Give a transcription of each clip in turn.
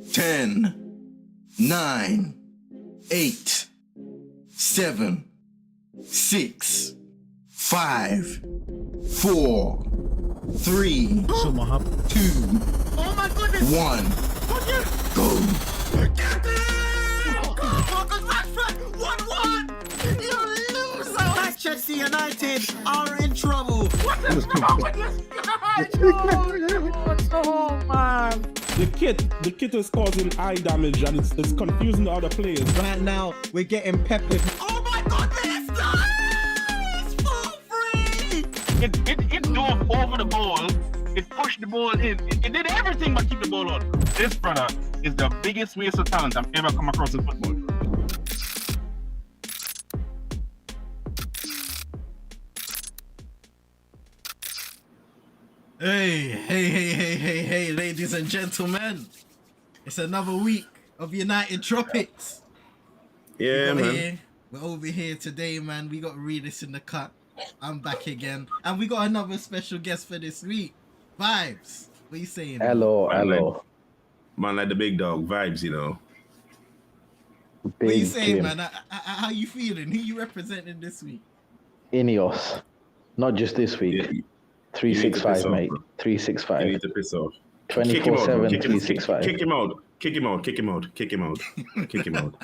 10, 9, 8, 7, 6, 5, 4, 3, 2, Oh my goodness! 1, go. Marcus Rashford, 1-1! You loser! Manchester United are in trouble. What is wrong with this guy? Oh man! The kit is causing eye damage and it's confusing the other players. Right now, we're getting peppered. Oh my goodness! It's for free! It dove over the ball. It pushed the ball in. It did everything but keep the ball on. This brother is the biggest waste of talent I've ever come across in football. Hey, ladies and gentlemen. It's another week of United Tropics. Yeah, man. We're over here today, man. We got Realest in the cut. I'm back again. And we got another special guest for this week. Vibes. What you saying? Hello, Man, hello. Man, like the big dog vibes, you know. What you Big saying, Jim. man? How you feeling? Who you representing this week? Ineos. Not just this week. Yeah, 365, piss off, mate. bro. You 365. need to piss off. Kick him out, 24/7, bro. 365. Kick him out. Kick him out. Kick him out. Kick him out. Kick him out.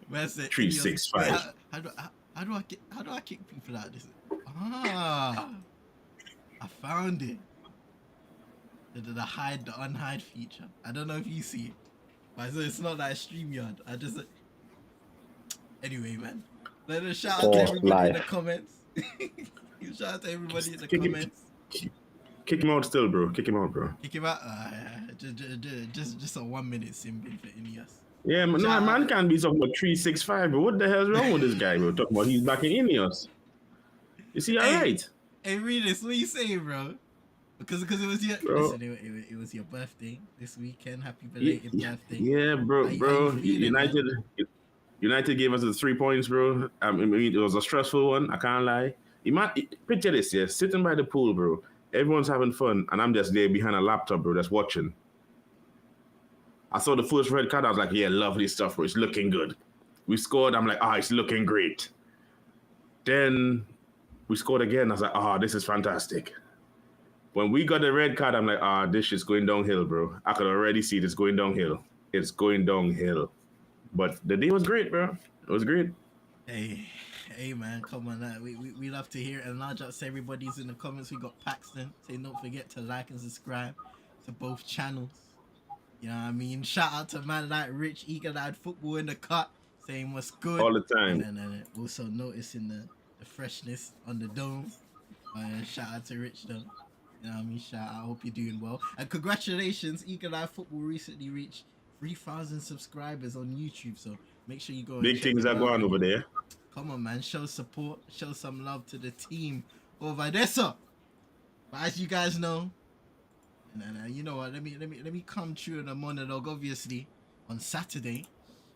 Where's it? 365. How do I kick people out? This. I found it. The hide the unhide feature. I don't know if you see it, but it's not like StreamYard. I just anyway, man. Let us shout out to everybody in the comments. Shout out to everybody in the comments. Kick him out still, bro. Kick him out, bro. Kick him out. Just a 1 minute symbol for Ineos. Yeah, man, no, man can't be talking about 365, bro. What the hell's wrong with this guy, bro? Talking about he's back in Ineos. Is he alright? Hey, Realest, what you saying, bro? Because it was your listen, it was your birthday this weekend. Happy belated birthday. Yeah, bro. United gave us the 3 points, bro. I mean, it was a stressful one. I can't lie. Picture this, yeah, sitting by the pool, bro. Everyone's having fun, and I'm just there behind a laptop, bro, that's watching. I saw the first red card. I was like, yeah, lovely stuff, bro. It's looking good. We scored. I'm like, it's looking great. Then we scored again. I was like, this is fantastic. When we got the red card, I'm like, this shit's going downhill, bro. I could already see this going downhill. It's going downhill. But the day was great, bro. It was great. Hey, man, come on, we love to hear it. And I'll just say everybody's in the comments. We got Paxton saying don't forget to like and subscribe to both channels. You know what I mean? Shout out to man like Rich, eagle-eyed football in the cut, saying what's good. All the time. And also noticing the freshness on the dome. Shout out to Rich though. You know what I mean? Shout out. I hope you're doing well. And congratulations, eagle-eyed football recently reached 3,000 subscribers on YouTube. So make sure you go and Big check things them are going out. over there. Come on, man. Show support. Show some love to the team over there, sir. But as you guys know, and you know what? Let me come true in a monologue. Obviously, on Saturday,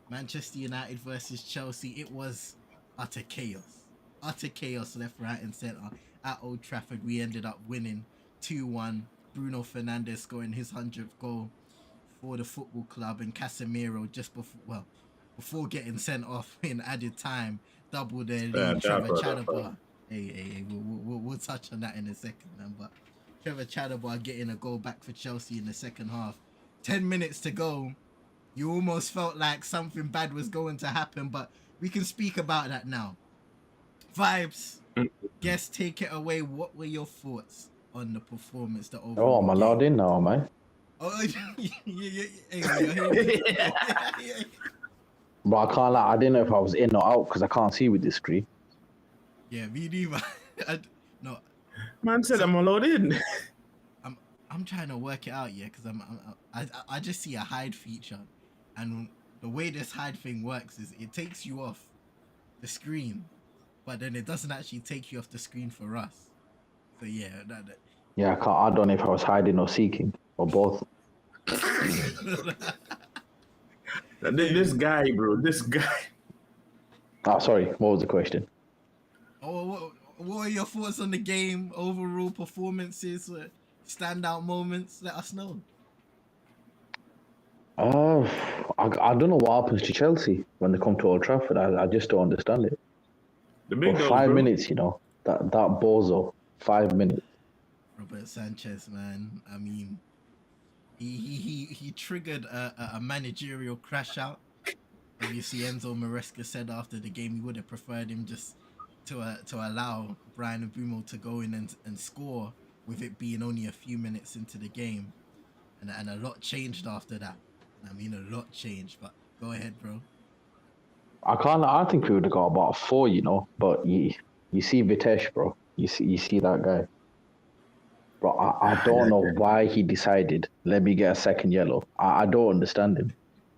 Manchester United versus Chelsea. It was utter chaos. Utter chaos left, right, and centre at Old Trafford. We ended up winning 2-1. Bruno Fernandes scoring his 100th goal for the football club, and Casemiro just before getting sent off in added time, doubled their lead. Trevor Chalobah. Hey, we'll touch on that in a second, man. But Trevor Chalobah getting a goal back for Chelsea in the second half. 10 minutes to go. You almost felt like something bad was going to happen, but we can speak about that now. Vibes, guess, take it away. What were your thoughts on the performance? The overall I'm allowed in now, man. Oh, yeah. But I can't lie, I didn't know if I was in or out because I can't see with this screen. Yeah, me neither. No. Man said I'm allowed in. I'm trying to work it out, yeah, because I just see a hide feature, and the way this hide thing works is it takes you off the screen, but then it doesn't actually take you off the screen for us. So yeah, Yeah, I don't know if I was hiding or seeking or both. This guy, bro. This guy. Oh, sorry. What was the question? Oh, what are your thoughts on the game? Overall performances, standout moments? Let us know. I don't know what happens to Chelsea when they come to Old Trafford. I just don't understand it. The big For dogs, 5 bro. minutes, you know, that bozo, 5 minutes. Robert Sanchez, man. I mean, he triggered a managerial crash out. Obviously, Enzo Maresca said after the game he would have preferred him just to allow Brian Mbumo to go in and score, with it being only a few minutes into the game, and a lot changed after that. I mean, a lot changed. But go ahead, bro. I think we would have got about 4, you know, but you see Vitesh, bro. You see that guy. Bro, I don't know why he decided, let me get a second yellow. I don't understand him.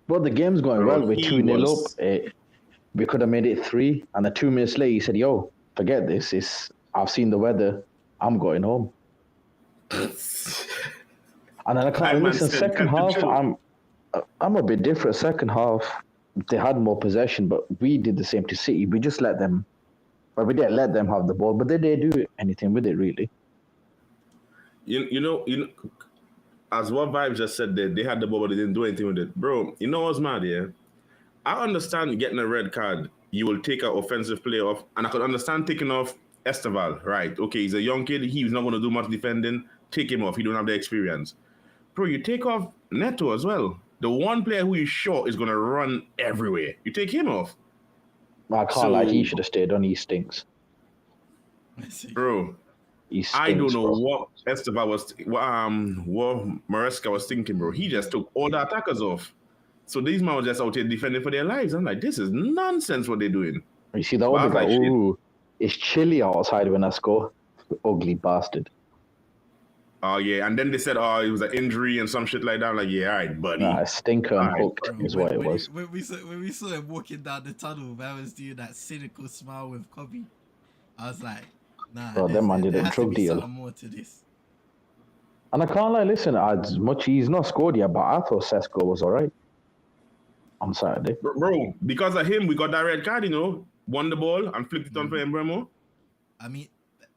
But the game's going Bro, well. We're he 2-0 was. up. We could have made it 3. And then 2 minutes later, he said, yo, forget this. I've seen the weather. I'm going home. And then I My can't man listen. said, Second "Time to half, chill." I'm a bit different. Second half, they had more possession, but we did the same to City. We just let them, but we didn't let them have the ball. But they didn't do anything with it, really. You know, as what Vibes just said, they had the ball, but they didn't do anything with it. Bro, you know what's mad, yeah? I understand getting a red card, you will take an offensive player off, and I could understand taking off Esteval, right? Okay, he's a young kid, he's not going to do much defending. Take him off, he don't have the experience. Bro, you take off Neto as well. The one player who is short is going to run everywhere. You take him off. I can't lie. He should have stayed on. He stinks. Bro, He stinks, I don't know bro. what Esteval what Maresca was thinking, bro. He just took all the attackers off. So these men were just out here defending for their lives. I'm like, this is nonsense what they're doing. You see the But I other was guy? like, shit. Ooh, it's chilly outside when I score. Ugly bastard. Oh yeah, and then they said, oh, it was an injury and some shit like that. I'm like, yeah, all right, buddy. Nah, stinker and Alright, hooked is what it was. When we saw him walking down the tunnel, man was doing that cynical smile with Kobe. I was like, nah, Bro, them man did there a has to drug be deal. something more to this. And I can't lie, listen, as much he's not scored yet, but I thought Sesko was all right on Saturday. Bro, because of him, we got that red card, you know, won the ball and flipped it on for Embremo. I mean,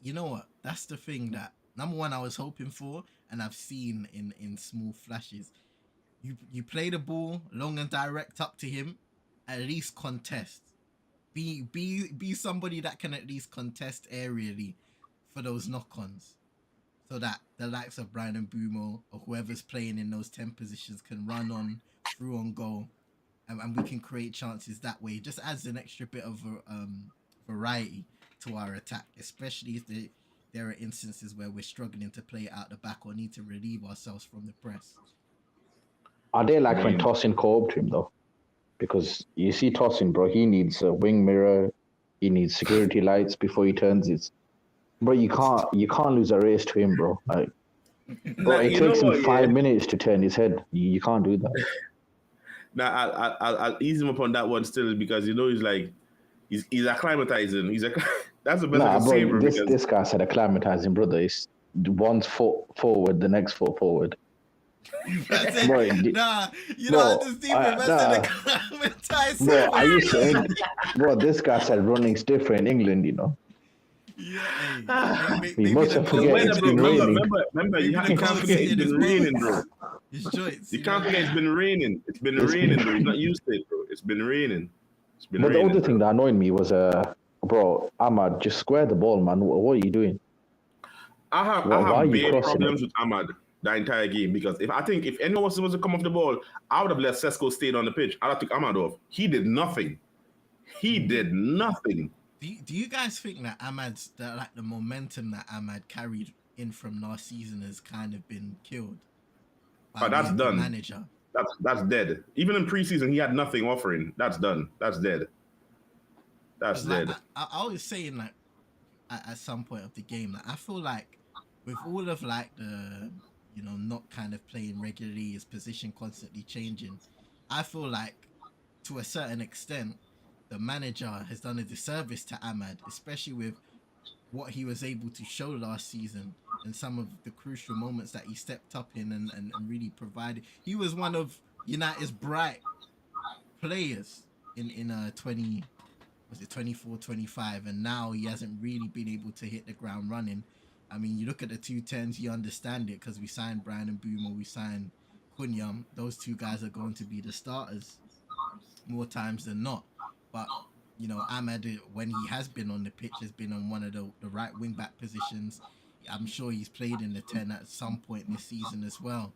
you know what? That's the thing that, number one, I was hoping for, and I've seen in small flashes. You play the ball long and direct up to him, at least contest. Be somebody that can at least contest aerially for those knock-ons, so that the likes of Brian Mbumo or whoever's playing in those 10 positions can run on through on goal, and we can create chances that way. Just adds an extra bit of variety to our attack, especially if there are instances where we're struggling to play out the back or need to relieve ourselves from the press. I did like when Tosin called to him though, because you see Tosin, bro, he needs a wing mirror, he needs security lights before he turns it. Bro, you can't lose a race to him, bro. Like, bro, it takes him 5 minutes to turn his head. You can't do that. Now I'll ease him up on that one still, because you know he's acclimatizing. That's the best I can say, bro. This guy said acclimatizing, brother. It's one foot forward, the next foot forward. Bro, nah, you don't understand. Bro, I used to. Bro, this guy said running's different in England, you know. Yeah, he must have forget it's been raining. Remember, you can't forget it's been raining, bro. His joints. You can't forget it's been raining. It's been raining, bro. He's not used to it, bro. It's been raining. But the other thing that annoyed me was, bro, Ahmad, just square the ball, man. What are you doing? I have big problems with Ahmad the entire game, because if anyone was supposed to come off the ball, I would have let Sesko stay on the pitch. I'd have took Ahmad off. He did nothing. Do you guys think that the momentum that Ahmad carried in from last season has kind of been killed? But that's done. Manager. That's dead. Even in preseason, he had nothing offering. That's done. That's dead. That's dead. I was saying that at some point of the game, that I feel like with all of like the not kind of playing regularly, his position constantly changing, I feel like to a certain extent the manager has done a disservice to Ahmad, especially with what he was able to show last season and some of the crucial moments that he stepped up in and really provided. He was one of United's bright players in 24-25, and now he hasn't really been able to hit the ground running. I mean, you look at the 210s, you understand it, because we signed Brian Mbumo, we signed Kunyam, those two guys are going to be the starters more times than not. But you know, Ahmed, when he has been on the pitch, has been on one of the right wing back positions. I'm sure he's played in the 10 at some point this season as well.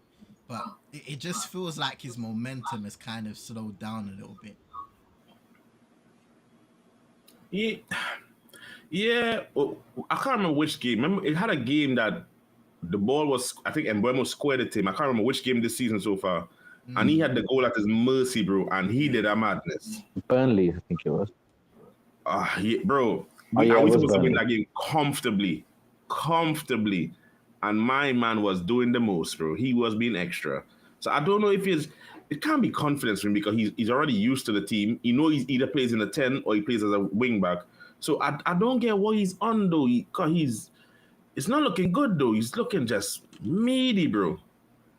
But it just feels like his momentum has kind of slowed down a little bit. Yeah, yeah. Well, I can't remember which game. Remember, it had a game that the ball was, I think Embuemo squared it to him. I can't remember which game this season so far. And he had the goal at his mercy, bro. And he did a madness. Burnley, I think it was. Bro. Yeah, we it was supposed to win Burnley. that game comfortably. And my man was doing the most, bro. He was being extra. So I don't know if it can't be confidence for him because he's already used to the team. You know, he either plays in the 10 or he plays as a wing back. So I don't get what he's on though. It's not looking good though. He's looking just meaty, bro.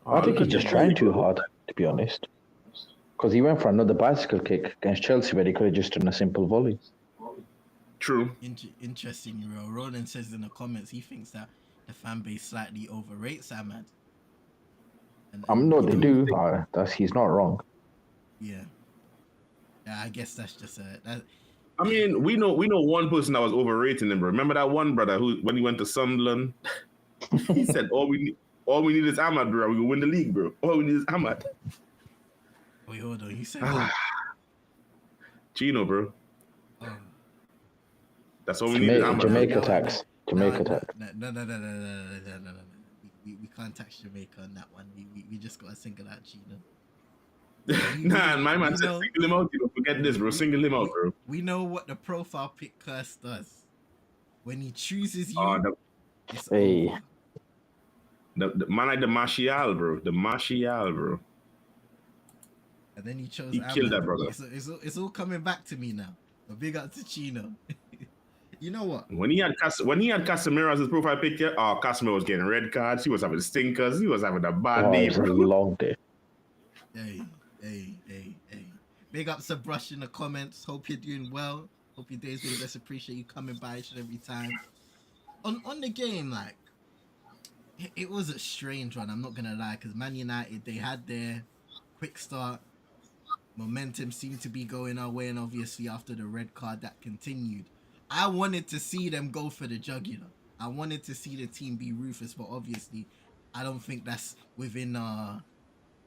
I think he's just trying too hard, to be honest. Because he went for another bicycle kick against Chelsea, but he could have just done a simple volley. True. Interesting, Roland says in the comments he thinks that the fan base slightly overrates Ahmad. No, they do. He's not wrong. Yeah, I guess that's just I mean, we know one person that was overrating him, bro. Remember that one brother who, when he went to Sunderland, he said, all we need is Ahmad, bro. We will win the league, bro. All we need is Ahmad. Wait, hold on. You said Chino, bro. Oh. That's all we need is Ahmad. Jamaica tax. No. We can't tax Jamaica on that one. We just got to single out Chino. Nah, my man said single him out. You know, forget this, bro. Single him out, bro. We know what the profile pic curse does. When he chooses you, it's over. The man like the Martial, bro. The Martial, bro. And then he chose. He killed that brother. It's all coming back to me now. But big up to Chino. You know what? When he had Casemiro as his profile picture, Casemiro was getting red cards. He was having stinkers. He was having a bad day, It was bro. a long day. Hey. Big ups to Brush in the comments. Hope you're doing well. Hope your day's been best. Appreciate you coming by each and every time. On the game, like, it was a strange one, I'm not gonna lie, because Man United, they had their quick start. Momentum seemed to be going our way, and obviously after the red card that continued. I wanted to see them go for the jugular. I wanted to see the team be ruthless, but obviously I don't think that's within our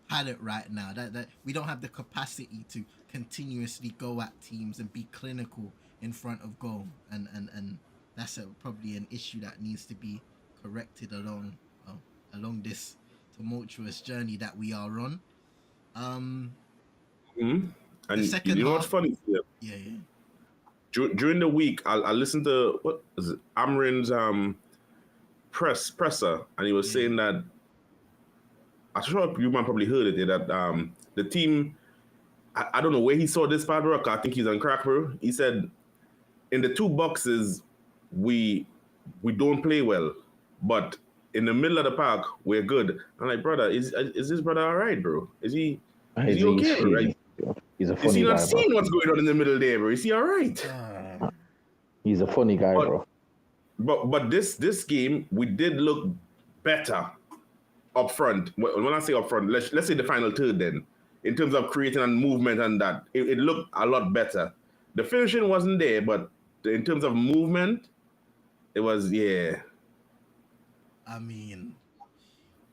palette right now. That we don't have the capacity to continuously go at teams and be clinical in front of goal, and that's probably an issue that needs to be corrected along this tumultuous journey that we are on. And the second you know half, what's funny? Yeah. During the week, I listened to what is it, Amrin's presser, and he was saying that, I'm sure you might probably heard it, that the team, I don't know where he saw this part, bro. I think he's on crack, bro. He said in the two boxes we don't play well, but in the middle of the park we're good. I'm like, brother, is this brother all right, bro? Is he okay, bro? Right? He's a funny guy. Is he not bro. seeing what's going on in the middle there, bro? Is he all right? He's a funny guy, bro. But this game, we did look better up front. When I say up front, let's say the final third then. In terms of creating and movement and that, it looked a lot better. The finishing wasn't there, but in terms of movement, it was, yeah. I mean,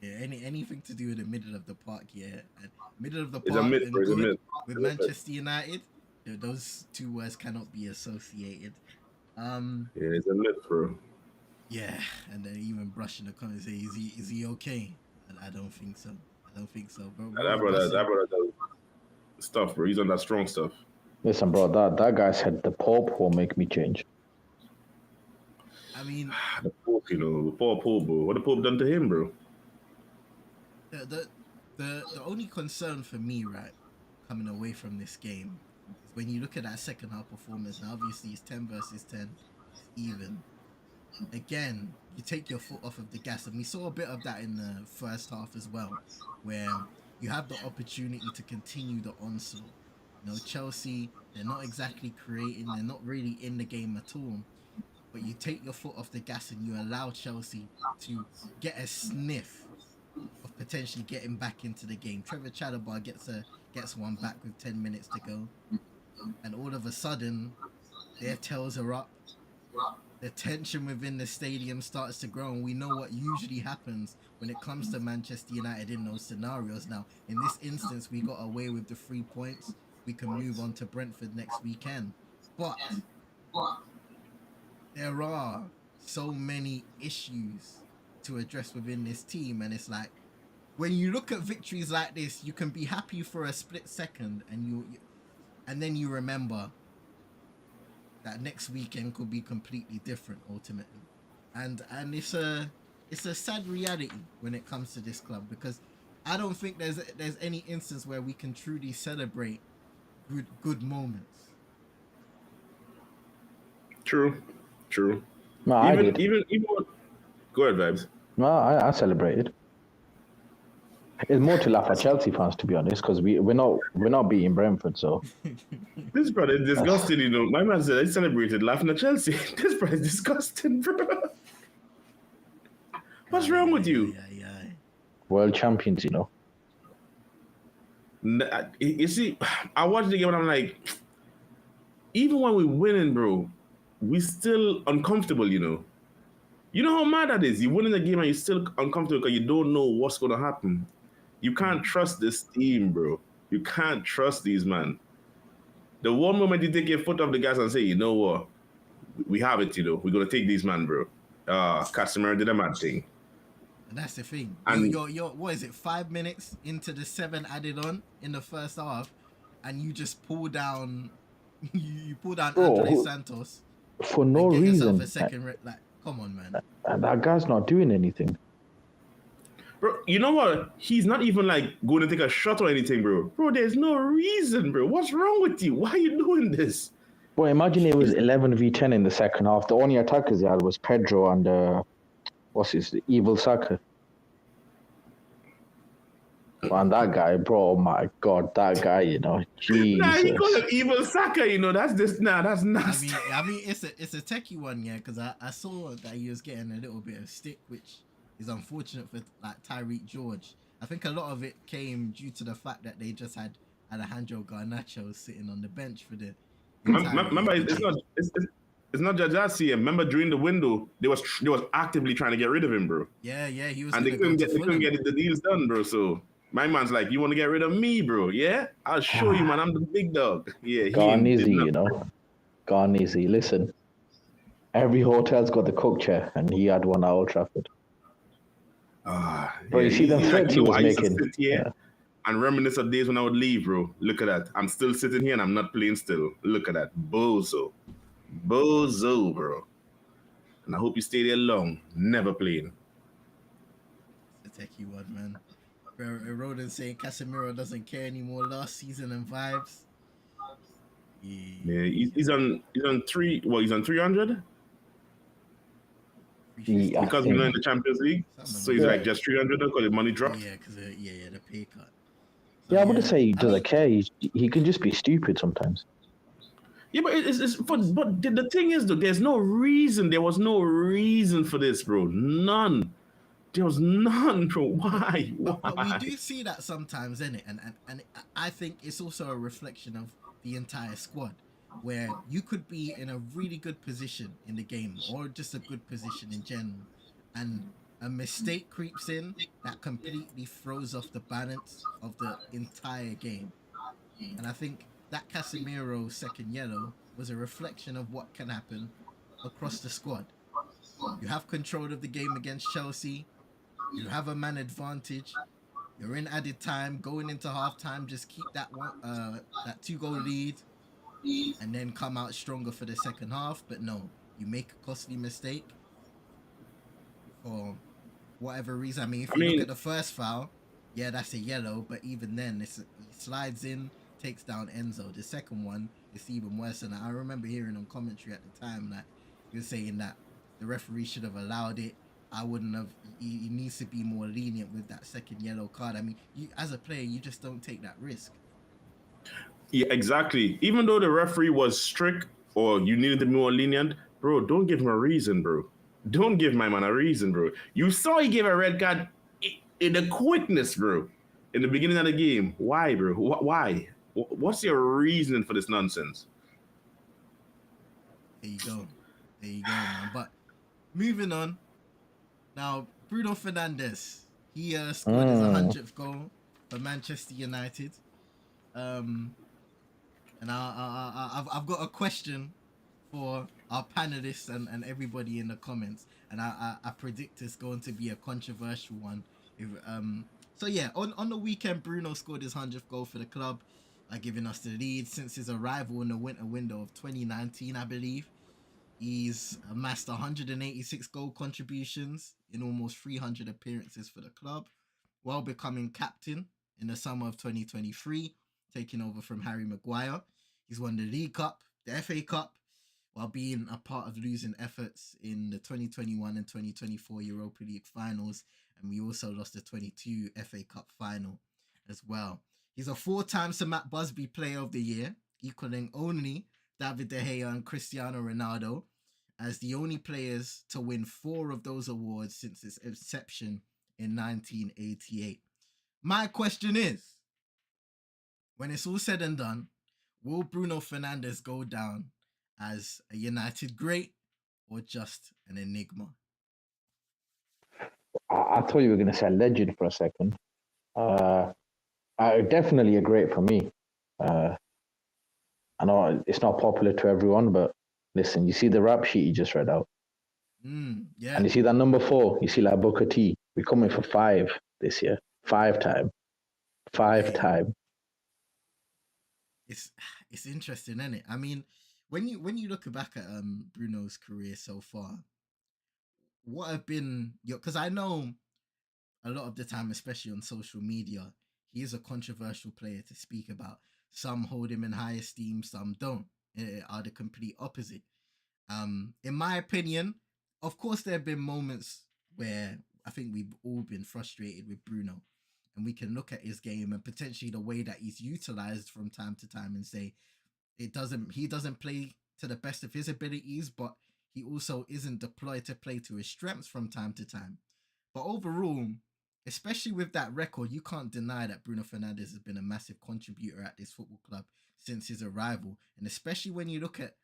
yeah, anything to do with the middle of the park, yeah. And middle of the It's a park mid, and bro. It's a good mid. with Manchester United, those two words cannot be associated. Yeah, it's a myth, bro. Yeah, and then even brushing the comments say, is he okay? And I don't think so. Bro. That brother does stuff, bro. He's on that strong stuff. Listen, bro, that guy said the Pope will make me change. I mean, The Pope, the poor Pope, bro. What the Pope done to him, bro? the only concern for me, right, coming away from this game, is when you look at that second half performance. Now, obviously, it's 10 versus 10, even. Again, you take your foot off of the gas, and we saw a bit of that in the first half as well, where you have the opportunity to continue the onslaught. Chelsea, they're not exactly creating, they're not really in the game at all, but you take your foot off the gas and you allow Chelsea to get a sniff of potentially getting back into the game. Trevor Chalobah gets one back with 10 minutes to go, and all of a sudden, their tails are up. The tension within the stadium starts to grow, and we know what usually happens when it comes to Manchester United in those scenarios. Now, in this instance, we got away with the 3 points. We can move on to Brentford next weekend. But there are so many issues to address within this team, and it's like, when you look at victories like this, you can be happy for a split second, and then you remember that next weekend could be completely different ultimately, and it's a sad reality when it comes to this club, because I don't think there's any instance where we can truly celebrate good moments. True. No, I did. Even go ahead, Vibes. No, I celebrated. It's more to laugh at Chelsea fans, to be honest, because we're not beating Brentford, so. This brother is disgusting, you know. My man said I celebrated laughing at Chelsea. This brother is disgusting, bro. What's wrong with you? World champions, you know. You see, I watched the game and I'm like, even when we're winning, bro, we still uncomfortable, you know. You know how mad that is? You win in the game and you're still uncomfortable because you don't know what's going to happen. You can't trust this team, bro. You can't trust these, man. The one moment you take your foot off the gas and say, you know what? We have it, you know. We're going to take these, man, bro. Casemiro did a mad thing. And that's the thing. And you're what is it, 5 minutes into the 7 added on in the first half, and you just pull down you pull down Andre Santos for no reason. A second like, come on, man. And that guy's not doing anything. Bro, you know what? He's not even like going to take a shot or anything, bro. Bro, there's no reason, bro. What's wrong with you? Why are you doing this? Well, imagine it was 11v10 in the second half. The only attackers they had was Pedro and the evil Saka. And that guy, bro, oh my God, that guy, you know, Jesus. Nah, he called him evil Saka, you know. That's nasty. I mean, it's a techie one, yeah, because I saw that he was getting a little bit of stick, which is unfortunate for like Tyreek George. I think a lot of it came due to the fact that they just had Alejandro Garnacho sitting on the bench for the. Remember, it's not just that CM. Remember, during the window, they was actively trying to get rid of him, bro. Yeah, he was. And they couldn't get the deals done, bro. So my man's like, you want to get rid of me, bro? Yeah, I'll show you, man. I'm the big dog. Yeah, gone easy, you know. Gone easy. Listen, every hotel's got the cook chair, and he had one at Old Trafford. Bro, you see them threats he was making. And reminisce of days when I would leave, bro. Look at that. I'm still sitting here and I'm not playing still. Look at that. Bozo, bro. And I hope you stay there long. Never playing. It's a techie one, man. Roden saying Casemiro doesn't care anymore last season and vibes. Yeah, he's on 3. Well, he's on 300. Because we're not in the Champions League, so he's like just 300 because the money dropped. Yeah, because the pay cut. So, yeah, I wouldn't say he doesn't care. He can just be stupid sometimes. Yeah, but but the thing is, though, there's no reason. There was no reason for this, bro. None. There was none, bro. Why? But we do see that sometimes, innit? And I think it's also a reflection of the entire squad, where you could be in a really good position in the game or just a good position in general, and a mistake creeps in that completely throws off the balance of the entire game. And I think that Casemiro second yellow was a reflection of what can happen across the squad. You have control of the game against Chelsea. You have a man advantage. You're in added time, going into half-time, just keep that 2-goal lead and then come out stronger for the second half. But no, you make a costly mistake for whatever reason. I mean, if you look at the first foul, yeah, that's a yellow, but even then, he slides in, takes down Enzo. The second one is even worse than that. I remember hearing on commentary at the time that he was saying that the referee should have allowed it. I wouldn't have. He needs to be more lenient with that second yellow card. I mean, as a player, you just don't take that risk. Yeah, exactly. Even though the referee was strict or you needed to be more lenient, bro, don't give him a reason, bro. Don't give my man a reason, bro. You saw he gave a red card In the quickness, bro. In the beginning of the game, why, bro? Why? What's your reasoning for this nonsense? There you go. There you go, man. But moving on. Now, Bruno Fernandes, he scored his 100th goal for Manchester United. And I've got a question for our panelists and everybody in the comments, and I predict it's going to be a controversial one. If so yeah, on the weekend, Bruno scored his 100th goal for the club, giving us the lead since his arrival in the winter window of 2019, I believe. He's amassed 186 goal contributions in almost 300 appearances for the club, while becoming captain in the summer of 2023, taking over from Harry Maguire. He's won the League Cup, the FA Cup, while being a part of losing efforts in the 2021 and 2024 Europa League finals, and we also lost the 22 FA Cup final as well. He's a 4-time Sir Matt Busby Player of the Year, equaling only David De Gea and Cristiano Ronaldo, as the only players to win 4 of those awards since its inception in 1988. My question is, when it's all said and done, will Bruno Fernandes go down as a United great or just an enigma? I thought you were going to say legend for a second. Definitely a great for me. I know it's not popular to everyone, but listen, you see the rap sheet you just read out. Yeah. And you see that number 4, you see like Booker T. We're coming for 5 this year. 5-time. 5-time. It's interesting, isn't it? I mean, when you look back at Bruno's career so far, what have been your, because I know a lot of the time, especially on social media, he is a controversial player to speak about. Some hold him in high esteem, some don't. Are the complete opposite. In my opinion, of course, there have been moments where I think we've all been frustrated with Bruno, and we can look at his game and potentially the way that he's utilized from time to time and say he doesn't play to the best of his abilities, but he also isn't deployed to play to his strengths from time to time. But overall, especially with that record, you can't deny that Bruno Fernandes has been a massive contributor at this football club since his arrival. And especially when you look at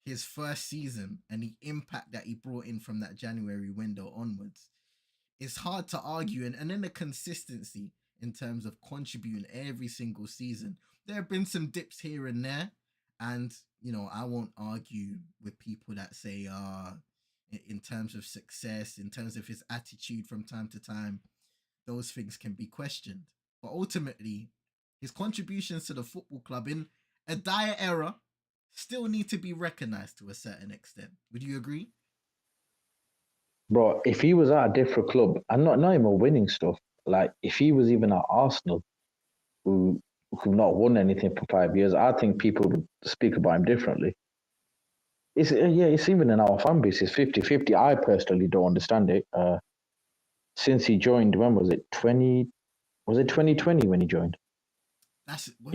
his first season and the impact that he brought in from that January window onwards, it's hard to argue. And then the consistency in terms of contributing every single season. There have been some dips here and there. And, you know, I won't argue with people that say, in terms of success, in terms of his attitude from time to time, those things can be questioned. But ultimately, his contributions to the football club in a dire era still need to be recognized to a certain extent. Would you agree? Bro, if he was at a different club, and not even winning stuff, like if he was even at Arsenal, who've not won anything for 5 years, I think people would speak about him differently. It's even in our fan base, it's 50-50. I personally don't understand it. Since he joined, when was it? 2020 when he joined?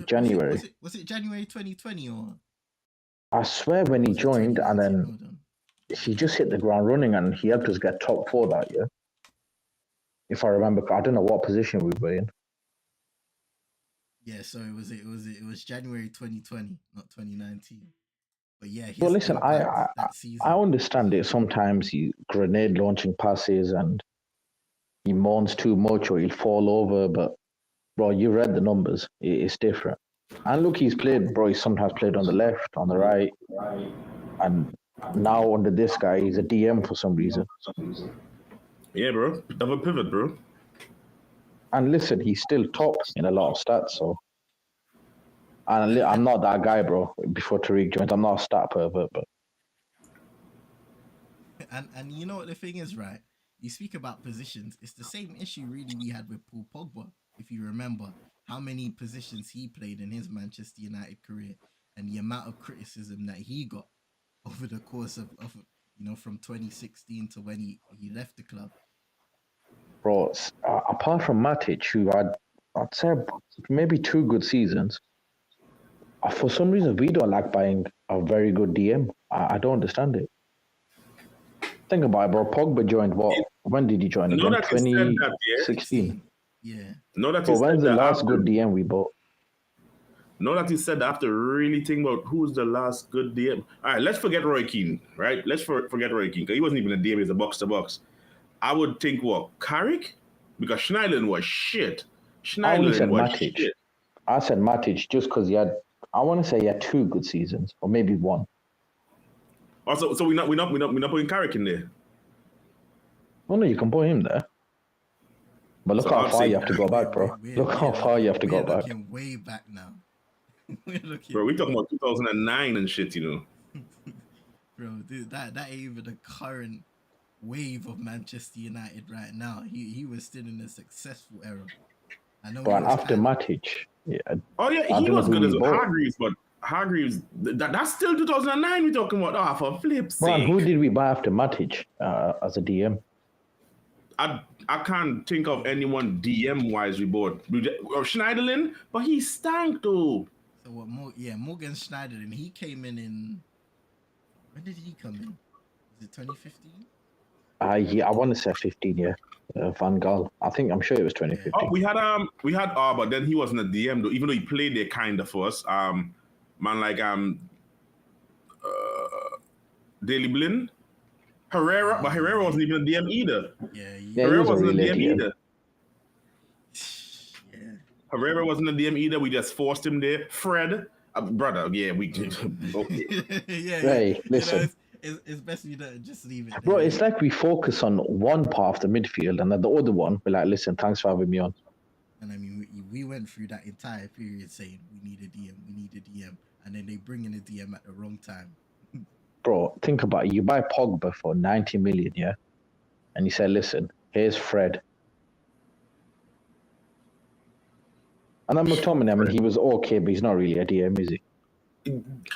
January. Was it January 2020 or? I swear when he joined, and then he just hit the ground running, and he helped us get top 4 that year. If I remember, I don't know what position we were in. Yeah, so it was January 2020, not 2019. But yeah, well, listen, I understand it. Sometimes he grenade launching passes and he moans too much or he'll fall over. But bro, you read the numbers. It's different. And look, he's played, bro. He's sometimes played on the left, on the right, and now under this guy, he's a DM for some reason. Yeah, bro. Double pivot, bro. And listen, he's still top in a lot of stats. So, and I'm not that guy, bro. Before Tariq joined, I'm not a stat pervert, but. And you know what the thing is, right? You speak about positions. It's the same issue really we had with Paul Pogba, if you remember how many positions he played in his Manchester United career and the amount of criticism that he got over the course of you know, from 2016 to when he left the club. Bro, apart from Matic, who I'd say maybe 2 good seasons, for some reason we don't like buying a very good DM. I don't understand it. Think about it, bro. Pogba joined When did he join Know again? that you said that, yeah? 2016. Yeah. Know that So you said when's the that last after, good DM we bought? know that you said that after really think about who's the last good DM. All right, let's forget Roy Keane, right? Let's forget Roy Keane because he wasn't even a DM; he's a box to box. I would think what Carrick, because Schneiderlin was shit. I only said Schneiderlin was Matic. shit. I said Matic just because I want to say he had 2 good seasons, or maybe 1. Also, so we're not putting Carrick in there. Well, no, you can put him there. But look So how I'd far say you have to go back, bro. Look how far you have to go back. We're looking way back now. We're looking, Bro, we talking about 2009 and shit, you know. bro, dude, that ain't even the current wave of Manchester United right now. He was still in a successful era. I know. But after Matic, yeah. Oh yeah, I he don't was know who good as we bought. Hargreaves, but Hargreaves, that's still 2009 we're talking about. Oh, for flip's Bro, sake. who did we buy after Matic as a DM? I can't think of anyone DM wise we bought. Schneiderlin, but he stank though. So what? Morgan Schneiderlin. He came in. When did he come in? Was it 2015? I want to say 15, yeah. Van Gaal. I'm sure it was 2015. Oh, we had but then he wasn't a DM though, even though he played there kind of for us. Man like Daley Blin, Herrera, but Herrera wasn't even a DM either. Yeah, Herrera he was wasn't a really DM either. Yeah. Herrera wasn't a DM either. We just forced him there. Fred, brother, yeah, we did. Okay. yeah. Hey, listen. You know, it's best we don't just leave it there. Bro, it's like we focus on one part of the midfield and then the other one, we're like, listen, thanks for having me on. And I mean, we went through that entire period saying we need a DM, and then they bring in a DM at the wrong time. Bro, think about it. You buy Pogba for 90 million, yeah? And you say, listen, here's Fred. And then McTominay, I mean, he was okay, but he's not really a DM, is he?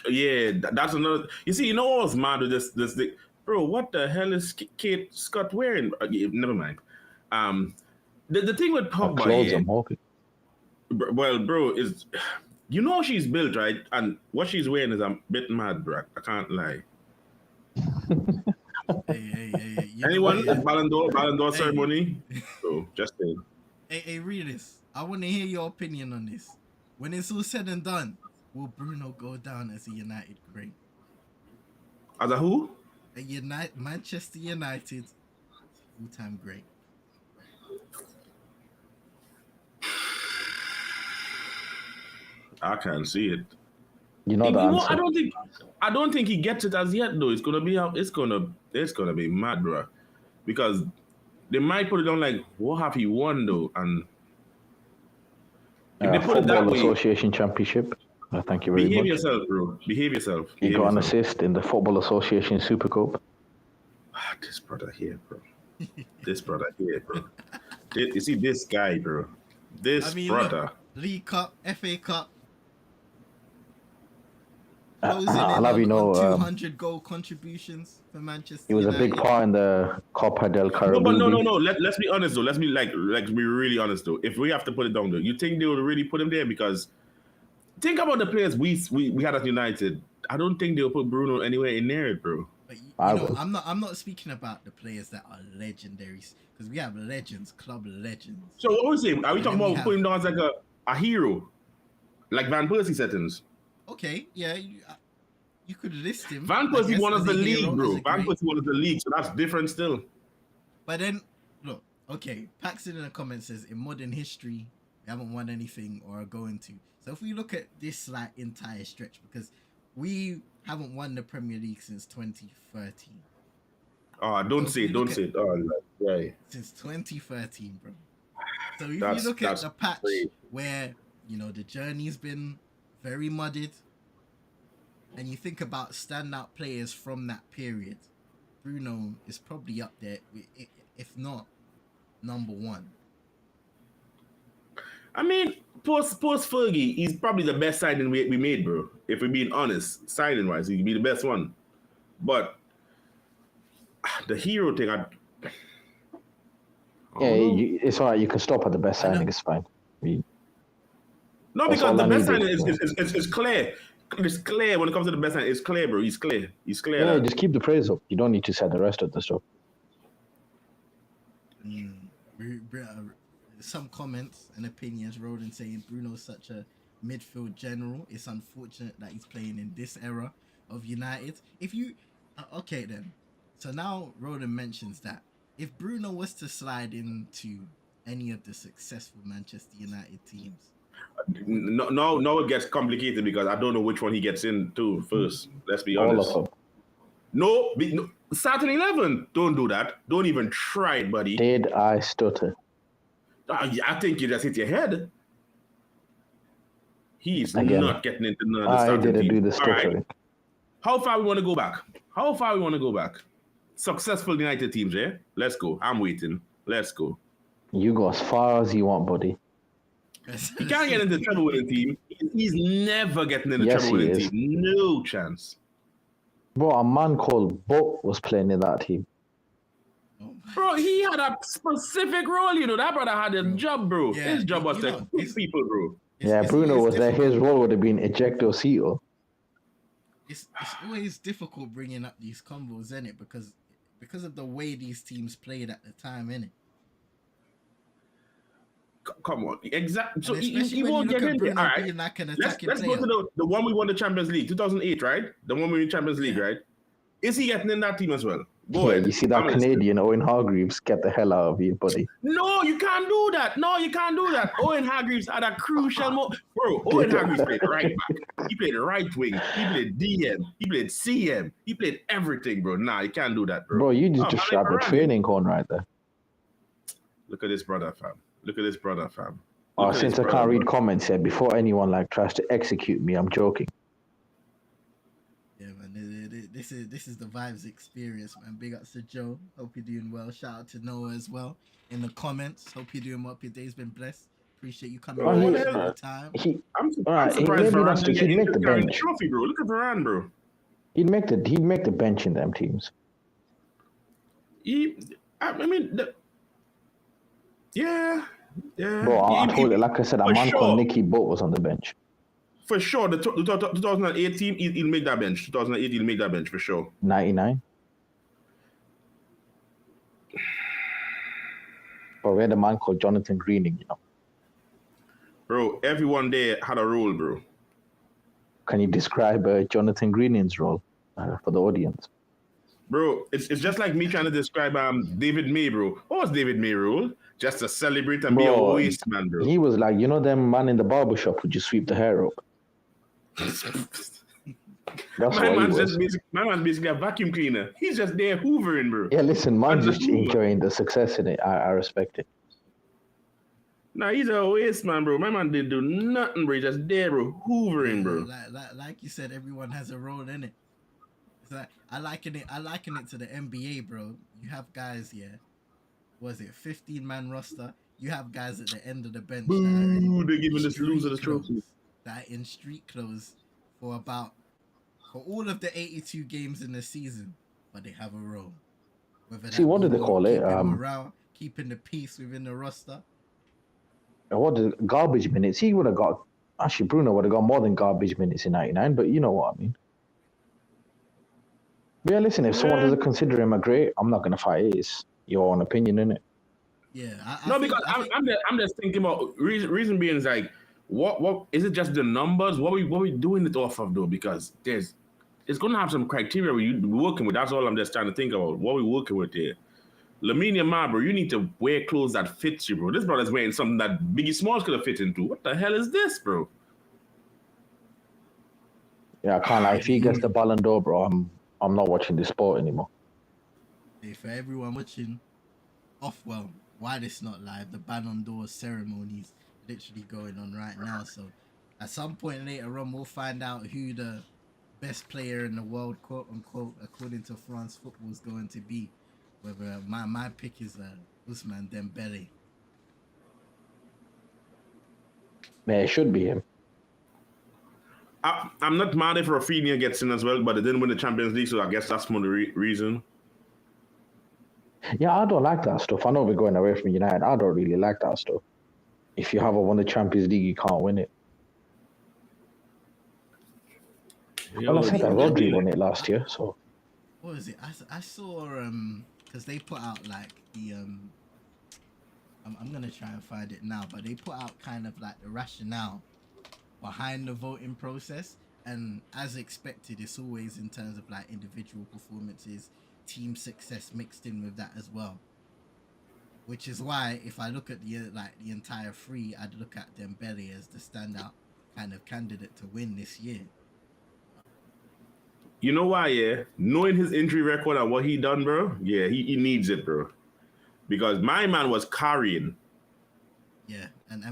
Yeah, that's another. You see, you know what was mad with this thing? Bro, what the hell is Kate Scott wearing? Never mind. The thing with Pogba, clothes, yeah, I'm hoping. well, bro, is you know how she's built, right? And what she's wearing is a bit mad, bro. I can't lie. Hey. Anyone at Ballon d'Or Hey. ceremony? So just saying. Hey, Realest, I want to hear your opinion on this. When it's all said and done, will Bruno go down as a United great? As a who? Manchester United all-time great. I can't see it. You know the answer. I don't think he gets it as yet though. It's gonna be mad, bro. Because they might put it on like, what have he won though? And if they put it that Football way, Association Championship. Thank you very behave much. yourself, bro. Behave yourself. He got an assist in the Football Association Super Cup. This brother here, bro. You see this guy, bro. This brother. Look, League Cup, FA Cup. I'll have you know, 200 goal contributions for Manchester he was United. a big part in the Copa del Caribe. No. Let's be honest though. Let's be really honest though. If we have to put it down though, you think they would really put him there? Because think about the players we had at United. I don't think they'll put Bruno anywhere in there, bro. But I'm not speaking about the players that are legendaries, because we have legends, club legends. So what we say? Are we talking about putting him down as like a hero, like Van Persie settings? Okay, yeah, you could list him. Van Persie won us the league, bro. Van Persie won us the league, so that's different still. But then, look, okay, Paxton in the comments says, in modern history, we haven't won anything or are going to. So if we look at this like entire stretch, because we haven't won the Premier League since 2013. Oh, don't say it. Oh, right. Since 2013, bro. So if you look at the patch where, you know, the journey's been very muddied, and you think about standout players from that period, Bruno is probably up there, if not number one. I mean, post Fergie, he's probably the best signing we made, bro. If we're being honest, signing wise, he'd be the best one. But the hero thing, it's all right. You can stop at the best signing. It's fine. No, because the best signing is clear. It's clear when it comes to the best signing. It's clear, bro. He's clear. Yeah, just keep the praise up. You don't need to say the rest of the stuff. Some comments and opinions. Roden saying Bruno's such a midfield general. It's unfortunate that he's playing in this era of United. If you okay then, so now Roden mentions that if Bruno was to slide into any of the successful Manchester United teams, No, it gets complicated because I don't know which one he gets into first. Let's be All honest. of them. No, starting 11. Don't do that. Don't even try it, buddy. Did I stutter? I think you just hit your head. He's Again, not getting into none of the I starting didn't team. do the All right. stuttering. How far we want to go back? Successful United teams, yeah? Let's go. I'm waiting. Let's go. You go as far as you want, buddy. He can't get into trouble with a team. He's never getting into Yes, trouble he with a is. team. No chance. Bro, a man called Butt was playing in that team. Bro, he had a specific role, you know. That brother had a job, bro. Yeah, His job was you to know, push people, bro. Bruno was there. His role would have been ejecto seater. It's always difficult bringing up these combos, isn't it? Because of the way these teams played at the time, innit? Come on, exactly. So And he especially when won't you get look at in there. Bruno All right, being like an let's attacking go player. to the one we won the Champions League, 2008, right? The one we won the Champions League, Yeah. right? Is he getting in that team as well? Go Yeah, ahead. you see that I'm listening. Canadian Owen Hargreaves, get the hell out of here, buddy. No, you can't do that. Owen Hargreaves had a crucial bro. Owen Hargreaves played right back. He played right wing. He played DM. He played CM. He played everything, bro. Nah, you can't do that, bro. Bro, you just Oh, described a Varane. training corn right there. Look at this brother, fam. Oh, Look at since this I can't brother, read bro. comments here, before anyone tries to execute me, I'm joking. Yeah, man. This is the vibes experience, man. Big ups to Joe. Hope you're doing well. Shout out to Noah as well in the comments. Hope you're doing well. Hope your day's been blessed. Appreciate you coming Oh, on yeah. all the time. I'm Alright, surprised maybe Varane that's didn't just- get he'd make the carry bench. trophy, bro. Look at Varane, bro. He'd make the bench in them teams. Yeah. Bro, I told you, like I said, a for man sure. called Nicky Butt was on the bench. For sure, the 2008 team, he'll make that bench. 2008, he'll make that bench for sure. 99. But we had a man called Jonathan Greening, you know. Bro, everyone there had a role, bro. Can you describe Jonathan Greening's role for the audience? Bro, it's just like me trying to describe David May, bro. What was David May role? Just to celebrate and be a Bro, waste man, bro. He was like, you know them man in the barbershop who just sweep the hair up? That's what he was. My man's basically a vacuum cleaner. He's just there hoovering, bro. Yeah, listen, man, Man's a just hoover. enjoying the success in it. I respect it. Nah, he's a waste man, bro. My man didn't do nothing, bro. He's just there, bro, hoovering, bro. Like you said, everyone has a role in it. It's like I liken it to the NBA, bro. You have guys, was it 15-man roster? You have guys at the end of the bench. Boo, they're giving this street loser the trophy. clothes, that are in street clothes for all of the 82 games in the season, but they have a role. Whether See, what did they call it? Keeping morale, keeping the peace within the roster. What did garbage minutes? He would have got. Actually, Bruno would have got more than garbage minutes in '99. But you know what I mean. But yeah, listen. If someone doesn't consider him a great, I'm not gonna fight. It's your own opinion, innit? Yeah. I'm just thinking about reason being is like, what is it? Just the numbers? What we doing it off of though? Because it's gonna have some criteria we're working with. That's all I'm just trying to think about. What we working with here. Lamine Yamal, bro, you need to wear clothes that fits you, bro. This brother's wearing something that Biggie Smalls could have fit into. What the hell is this, bro? Yeah, I can't lie. If he gets the Ballon d'Or, bro, I'm not watching this sport anymore. Hey, for everyone watching, why this not live? The Ballon d'Or ceremony is literally going on right now. So at some point later on, we'll find out who the best player in the world, quote unquote, according to France Football, is going to be. Whether my pick is Ousmane Dembele. Yeah, it should be him. I'm not mad if Rafinha gets in as well, but they didn't win the Champions League, so I guess that's more the reason. Yeah, I don't like that stuff. I know we're going away from United. I don't really like that stuff. If you haven't won the Champions League, you can't win it. Well, I said that Rodri won it last year, so. What was it? I saw because they put out like I'm gonna try and find it now, but they put out kind of like the rationale behind the voting process, and as expected, it's always in terms of like individual performances, team success mixed in with that as well. Which is why, if I look at the entire three, I'd look at Dembele as the standout kind of candidate to win this year. You know why, yeah? Knowing his injury record and what he done, bro, yeah, he needs it, bro. Because my man was carrying. Yeah, and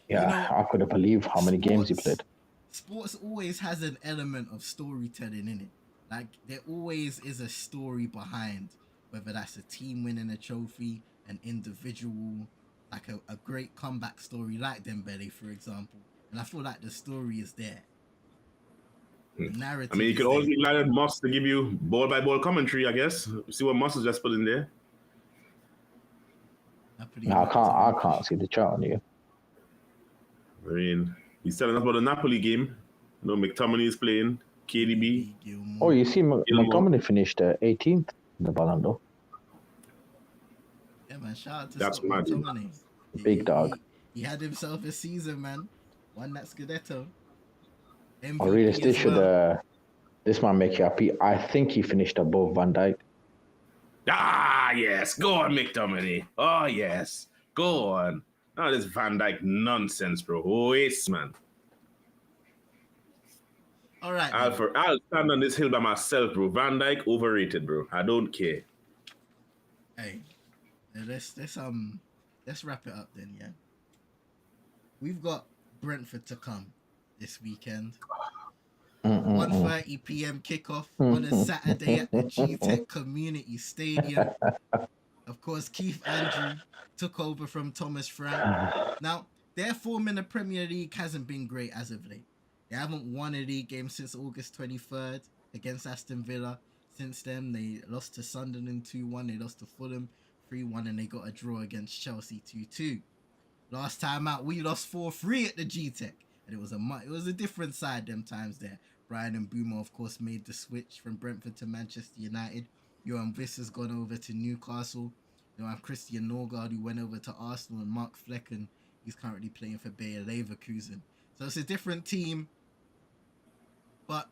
Yeah, you know, I couldn't believe how many games he played. Sports always has an element of storytelling in it. Like, there always is a story behind, whether that's a team winning a trophy, an individual, like a great comeback story like Dembele, for example. And I feel like the story is there. The narrative. I mean, you is could there. always rely on Moss to give you ball by ball commentary, I guess. See what Moss has just put in there. No, I can't see the chart on you. I mean, he's telling us about the Napoli game. You know, McTominay is playing, KDB. Oh, you see, McTominay finished 18th in the Ballon d'Or. Yeah, man, shout out to That's Scott mad. McTominay. Big dog. He had himself a season, man. Won that Scudetto. MVP Oh, really, this as should well. this might make you happy. I think he finished above Van Dijk. Ah, yes. Go on, McTominay. Oh, yes. Go on. Oh, this Van Dijk nonsense, bro. Waste, man. All right. I'll stand on this hill by myself, bro. Van Dijk overrated, bro. I don't care. Hey, let's wrap it up then, yeah. We've got Brentford to come this weekend. 1:30 p.m. kickoff on a Saturday at the G-Tech Community Stadium. Of course, Keith Andrew took over from Thomas Frank. Now, their form in the Premier League hasn't been great as of late. They haven't won a league game since August 23rd against Aston Villa. Since then, they lost to Sunderland 2-1. They lost to Fulham 3-1, and they got a draw against Chelsea 2-2. Last time out, we lost 4-3 at the G-Tech, and it was a different side them times there. Brian and Boomer, of course, made the switch from Brentford to Manchester United. Johan Viss has gone over to Newcastle. You have Christian Norgard, who went over to Arsenal, and Mark Flecken, he's currently playing for Bayer Leverkusen. So it's a different team. But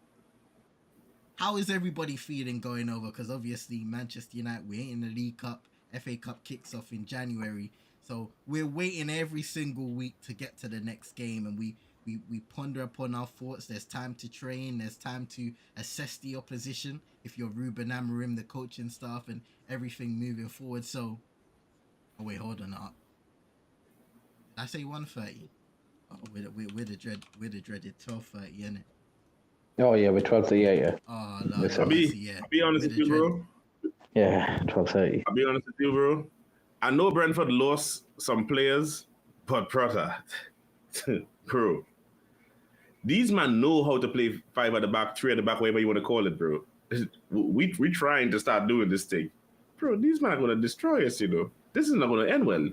how is everybody feeling going over? Because obviously Manchester United, we ain't in the League Cup. FA Cup kicks off in January. So we're waiting every single week to get to the next game, and we ponder upon our thoughts. There's time to train. There's time to assess the opposition. If you're Ruben Amorim, the coaching staff, and everything moving forward. So, oh wait, hold on up. Did I say 1:30? Oh, we're the dreaded 12:30, innit? Oh yeah, we're 12:38. Yeah. Oh, I'll be honest with you, bro. Yeah, 12:30. I'll be honest with you, bro. I know Brentford lost some players, but brother, bro, these men know how to play 5 at the back, 3 at the back, whatever you want to call it, bro. We trying to start doing this thing, bro. These men are gonna destroy us, you know. This is not gonna end well.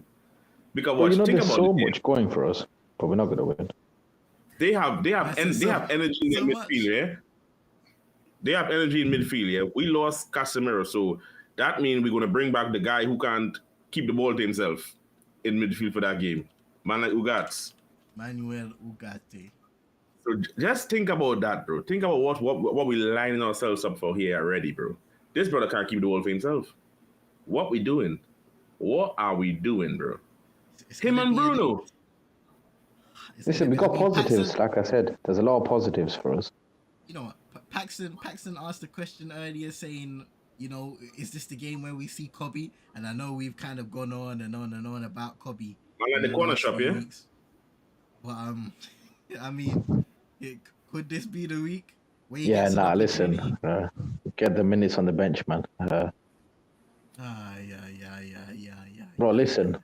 Because Well, there's so much going for us, but we're not gonna win. They have energy in their midfield, yeah. They have energy in midfield, yeah. We lost Casemiro, so that means we're gonna bring back the guy who can't keep the ball to himself in midfield for that game. Man like Ugarte. Manuel Ugarte. So just think about that, bro. Think about what we're lining ourselves up for here already, bro. This brother can't keep the ball for himself. What we doing? What are we doing, bro? Him and Bruno. Listen, we got positives. Like I said, there's a lot of positives for us. You know what? Paxton asked a question earlier saying, you know, is this the game where we see Kobe? And I know we've kind of gone on and on and on about Kobe. Man like the corner shop, yeah? But I mean, could this be the week? Yeah, listen, get the minutes on the bench, man. Yeah. Bro, listen,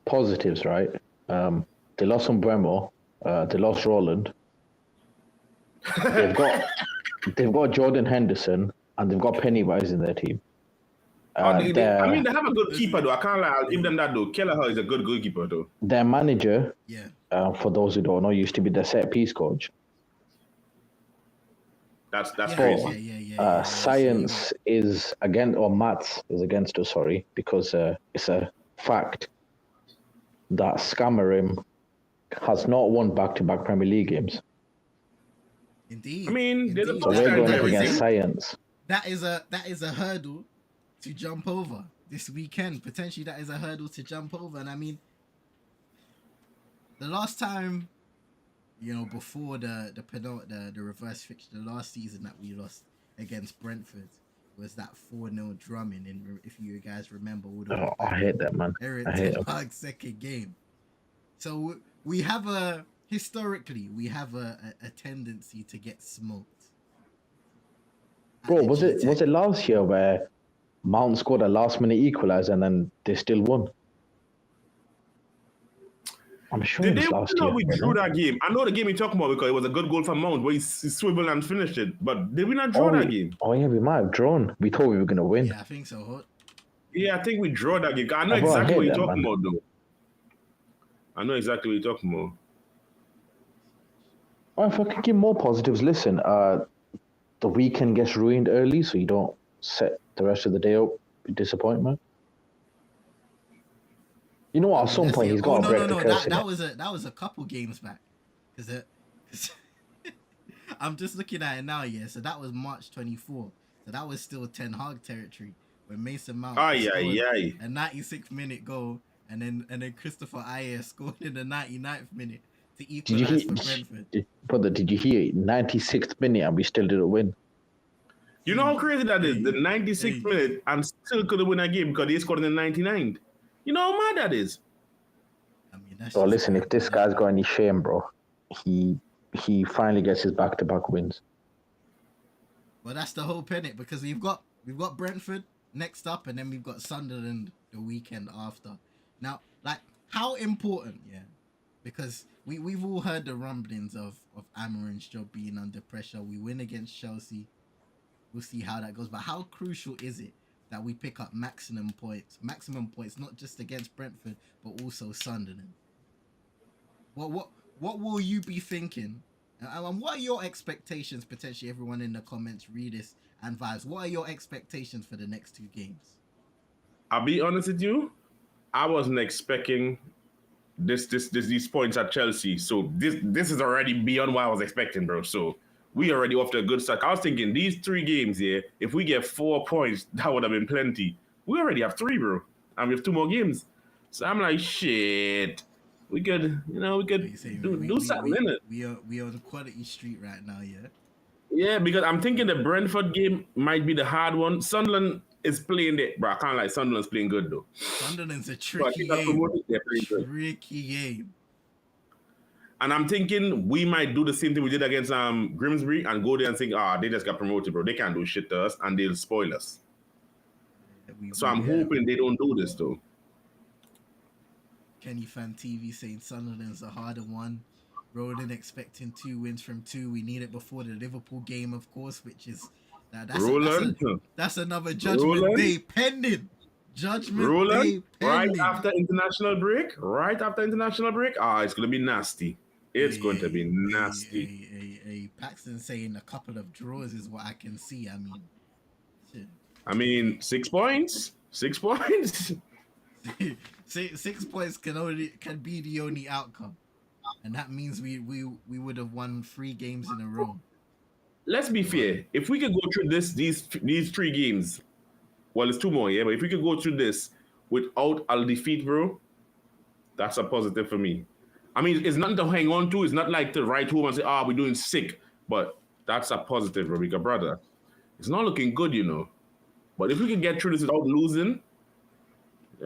positives, right? They lost on Bremo, they lost Roland. They've got Jordan Henderson, and they've got Pennywise in their team. I mean, they have a good keeper, though. I can't lie. I'll give them that, though. Kelleher is a good goalkeeper, though. Their manager, yeah. For those who don't know, used to be the set piece coach. That's crazy. Science is against, or maths is against us, sorry, because it's a fact. that scammer him has not won back-to-back Premier League games. Indeed. I mean, they're the Indeed. So top we're guy going for up against everything. science. That is a hurdle to jump over this weekend. Potentially, that is a hurdle to jump over. And I mean, the last time, before the reverse fixture, the last season that we lost against Brentford was that 4-0 drumming. And if you guys remember, all the way Oh, I back hate that, man. Eric I hate Ten him. Hag's second game. So we have a tendency to get smoked. Bro, At the was it G10. last year where Mount scored a last-minute equaliser and then they still won? I'm sure Did it they was last know year. we wasn't drew it? that game? I know the game you're talking about because it was a good goal from Mount where he swiveled and finished it. But did we not draw that game? Oh yeah, we might have drawn. We thought we were gonna win. Yeah, I think so. Yeah, I think we drew that game. I know Oh, bro, I exactly hate what you're that, talking man. about, though. I know exactly what you're talking about. Oh, if I could give more positives, listen. The weekend gets ruined early, so you don't set the rest of the day up with disappointment. You know what? At some point, he's got to break the curse. That was a couple games back, because I'm just looking at it now. Yeah, so that was March 24. So that was still Ten Hag territory when Mason Mount scored a 96th minute goal, and then Christopher Ayer scored in the 99th minute to equalize for Brentford. Brother, did you hear it? 96th minute and we still didn't win. You know how crazy that is? The 96th minute and still couldn't win a game because they scored in the 99th. You know how mad that is? I mean, that's Bro, just listen, if this guy's got any shame, bro, he finally gets his back-to-back wins. Well, that's the hope, innit? Because we've got Brentford next up, and then we've got Sunderland the weekend after. Now, like, how important, yeah? Because we've all heard the rumblings of Amarin's job being under pressure. We win against Chelsea. We'll see how that goes. But how crucial is it that we pick up maximum points, not just against Brentford, but also Sunderland? What will you be thinking? And what are your expectations, potentially, everyone in the comments, read this and vibes? What are your expectations for the next two games? I'll be honest with you. I wasn't expecting these points at Chelsea. So this is already beyond what I was expecting, bro. So we already off to a good start. I was thinking these 3 games here, if we get 4 points, that would have been plenty. We already have 3, bro. And we have 2 more games. So I'm like, shit. We could do something, innit? We are on quality street right now, yeah? Yeah, because I'm thinking the Brentford game might be the hard one. Sunderland is playing it, bro. I can't lie. Sunderland's playing good, though. Sunderland's a But tricky they're game. playing good. Tricky game. And I'm thinking we might do the same thing we did against Grimsby and go there and think, they just got promoted, bro. They can't do shit to us and they'll spoil us. So I'm hoping they don't do this, though. Kenny Fan TV saying Sunderland's a harder one. Roland expecting 2 wins from 2. We need it before the Liverpool game, of course, which is that's another judgment day pending. Judgment day pending. Right after international break. It's gonna be nasty. It's going to be nasty. Hey, Paxton saying a couple of draws is what I can see. I mean, shit. 6 points. 6 points. 6 points can be the only outcome, and that means we would have won 3 games in a row. Let's be fair. If we could go through these 3 games, well, it's 2 more, yeah. But if we could go through this without a defeat, bro, that's a positive for me. I mean, it's nothing to hang on to. It's not like to write home and say, we're doing sick. But that's a positive, Rebecca, brother. It's not looking good, you know. But if we can get through this without losing,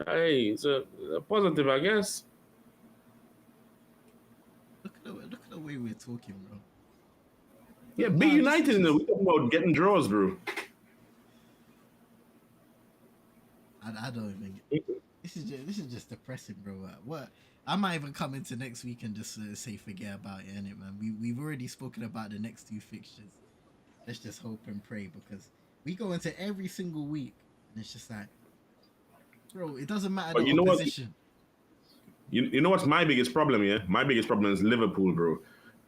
hey, it's a positive, I guess. Look at the way we're talking, bro. Yeah, be united. We're talking about getting draws, bro. I don't even get this is just depressing, bro. What? I might even come into next week and just say forget about it, innit, man. We've already spoken about the next 2 fixtures. Let's just hope and pray, because we go into every single week and it's just like, bro, it doesn't matter the opposition. You know what's my biggest problem, yeah? My biggest problem is Liverpool, bro.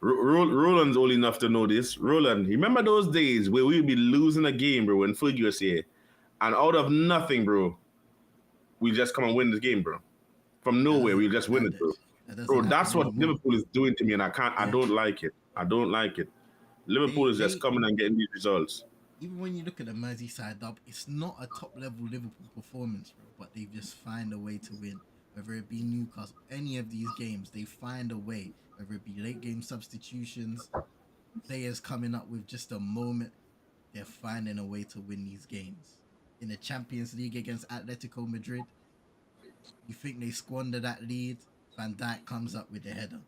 Roland's old enough to know this. Roland, remember those days where we'd be losing a game, bro, when Fergie was here? And out of nothing, bro, we just come and win this game, bro. from nowhere. We just win it, bro. Bro, that's what anymore. Liverpool is doing to me, and I don't like it. I don't like it. Liverpool is just coming and getting these results. Even when you look at the Merseyside dub, it's not a top-level Liverpool performance, bro, but they just find a way to win. Whether it be Newcastle, any of these games, they find a way. Whether it be late-game substitutions, players coming up with just a moment, they're finding a way to win these games. In the Champions League against Atletico Madrid, you think they squander that lead, Van Dijk comes up with the header.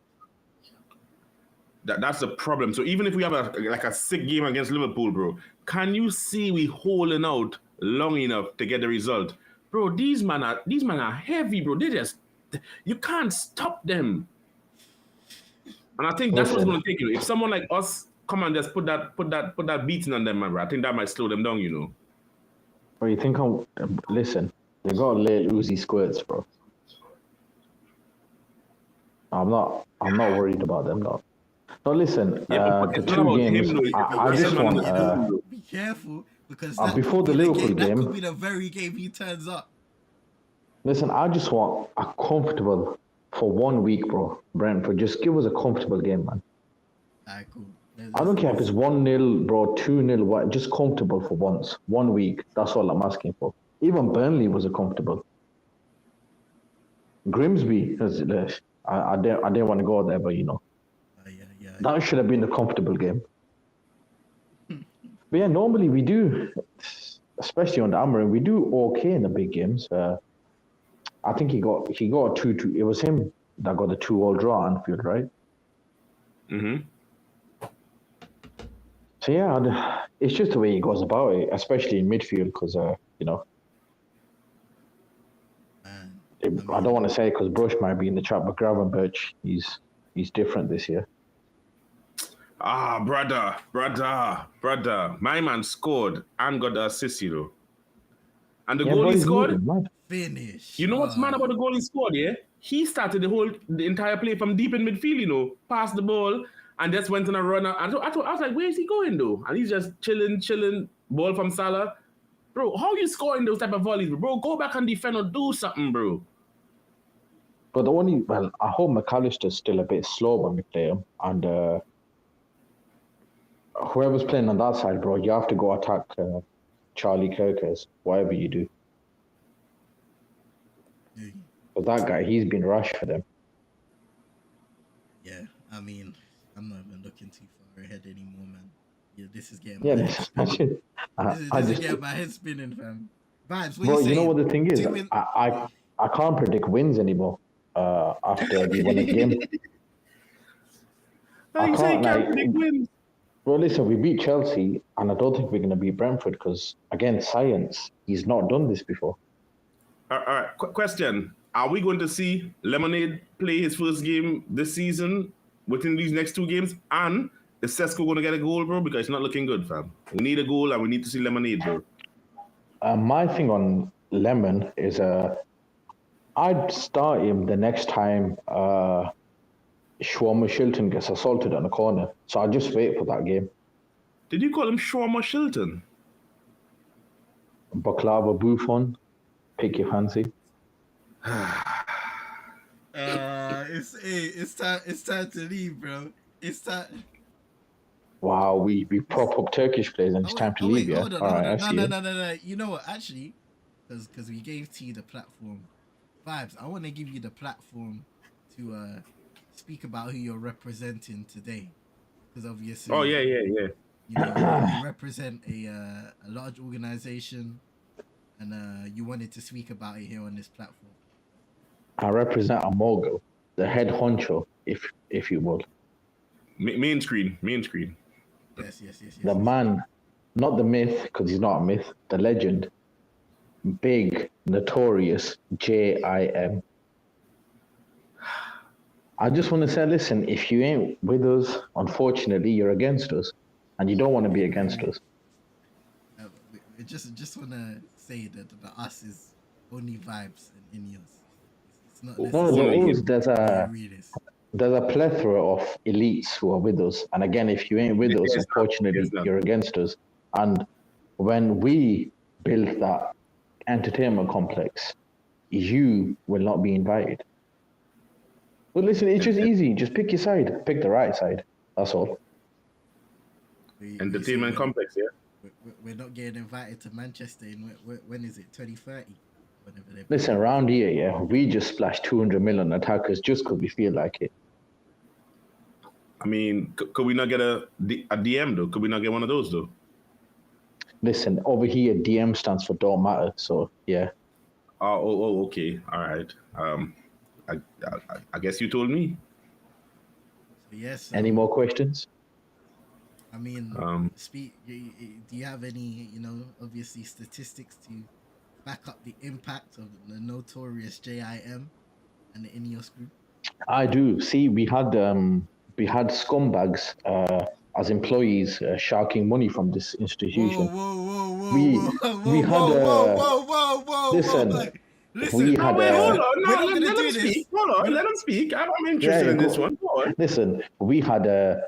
That's the problem. So even if we have a sick game against Liverpool, bro, can you see we holding out long enough to get the result? Bro, these men are heavy, bro. You can't stop them. And I think that's what's going to take you. If someone like us come and just put that beating on them, man, bro, I think that might slow them down, you know. Bro, you think listen, they got little Uzi squirts, bro. I'm not worried about them, though. No, listen, the 2 games, I just want... be careful, because before the Liverpool game, that could be the very game he turns up. Listen, I just want a comfortable, for 1 week, bro, Brentford, just give us a comfortable game, man. Alright, cool. I don't care if it's 1-0, bro, 2-0, just comfortable for once. 1 week, that's all I'm asking for. Even Burnley was a comfortable. Grimsby, I didn't want to go there, but you know. That should have been a comfortable game. But yeah, normally we do, especially on the Amarin, we do okay in the big games. I think he got a 2-2. It was him that got the 2-2 draw at Anfield, right? Mm-hmm. So yeah, it's just the way he goes about it, especially in midfield, because you know. I don't want to say because Brush might be in the chat, but Gravenberch, he's different this year. Ah, brother. My man scored and got the assist, you know. And the goal he scored, finish. You know what's mad about the goal he scored, yeah? He started the entire play from deep in midfield, you know, passed the ball and just went on a run. And I was like, where is he going, though? And he's just chilling, ball from Salah. Bro, how you scoring those type of volleys, bro? Go back and defend or do something, bro. But I hope McAllister's still a bit slow when we play him. And whoever's playing on that side, bro, you have to go attack Charlie Kirkers, whatever you do. But that guy, he's been rushed for them. Yeah, I mean, I'm not even looking too far ahead anymore, man. Yeah, this is getting getting my head spinning, fam. Vibes, what bro, you know what the thing is? I can't predict wins anymore after we win a game. I can't predict wins. Bro, listen, we beat Chelsea, and I don't think we're going to beat Brentford because, again, science, he's not done this before. All right, question. Are we going to see Lemonade play his first game this season within these next 2 games? And is Sesko going to get a goal, bro? Because it's not looking good, fam. We need a goal, and we need to see Lemonade, bro. My thing on Lemon is I'd start him the next time Shawarma Shilton gets assaulted on the corner. So I'll just wait for that game. Did you call him Shawarma Shilton? Baklava Buffon. Pick your fancy. It's time to leave, bro. It's time. Wow, we prop up Turkish players and it's time to leave, yeah? Hold on. No. You know what, actually, because we gave T the platform. Vibes, I want to give you the platform to speak about who you're representing today, because obviously, yeah. You know, you represent a large organization, and you wanted to speak about it here on this platform. I represent a mogul, the head honcho, if you will. Main screen. Yes. The man, not the myth, because he's not a myth. The legend, big, notorious JIM. I just want to say, listen, if you ain't with us, unfortunately, you're against us, and you don't want to be against us. I just want to say that the us is only Vibes and Ineos. It's not necessarily there's a plethora of elites who are with us, and again, if you ain't with us, unfortunately, you're against us. And when we built that entertainment complex, you will not be invited. But listen, it's just easy. Just pick your side. Pick the right side. That's all. Entertainment complex, yeah. We're not getting invited to Manchester in when is it? 2030. Whenever they Listen, around here, yeah, we just splashed 200 million attackers just because we feel like it. I mean, could we not get a DM though? Could we not get one of those though? Listen, over here, DM stands for don't matter. So yeah. Okay, all right. I guess you told me. So yes. Any more questions? I mean, do you have any, obviously statistics to back up the impact of the notorious JIM and the Ineos group? I do. See, we had scumbags as employees sharking money from this institution. Listen, we had hold on, let them speak. Hold on, let them speak. I'm interested in this one. Go on. Listen, we had a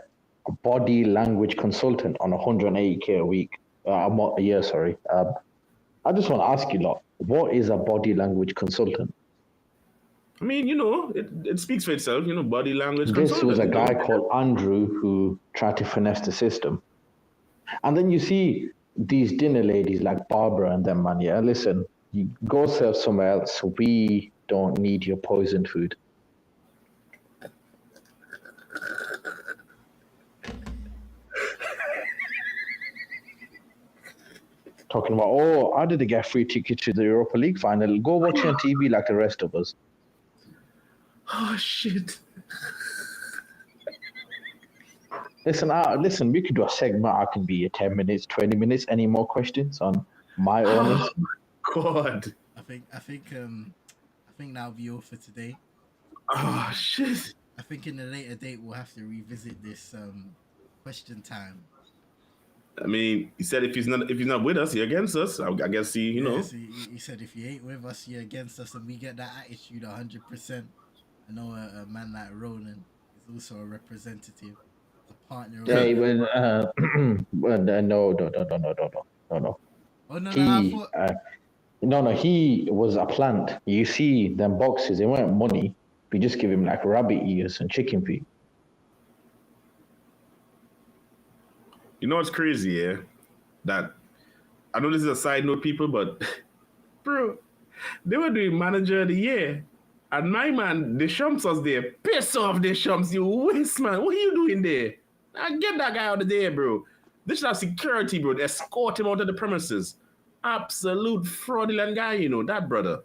body language consultant on 180K a week, a year. Sorry. I just want to ask you, lot, what is a body language consultant? I mean, it speaks for itself. Body language. This was a guy called Andrew who tried to finesse the system, and then you see these dinner ladies like Barbara and them, man. Yeah, listen, you go serve somewhere else. We don't need your poisoned food. Talking about, how did they get free tickets to the Europa League final? Go watch it on TV like the rest of us. Oh, shit. Listen, we could do a segment. I can be 10 minutes, 20 minutes. Any more questions on my owners? Oh, God. I think that'll be all for today. Oh, shit. I think in a later date we'll have to revisit this question time. I mean, he said if he's not with us, he's against us. I guess he said if he ain't with us, you're against us, and we get that attitude 100%. I know a man like Ronan is also a representative, a partner. Hey, no. Oh no, he was a plant. You see them boxes, they weren't money. We just give him like rabbit ears and chicken feet. You know what's crazy, yeah? That I know this is a side note, people, but bro, they were doing manager of the year. And my man, the Shumps was there. Piss off the Shumps, you waste man. What are you doing there? Now get that guy out of there, bro. They should have security, bro. They escort him out of the premises. Absolute fraudulent guy, that brother.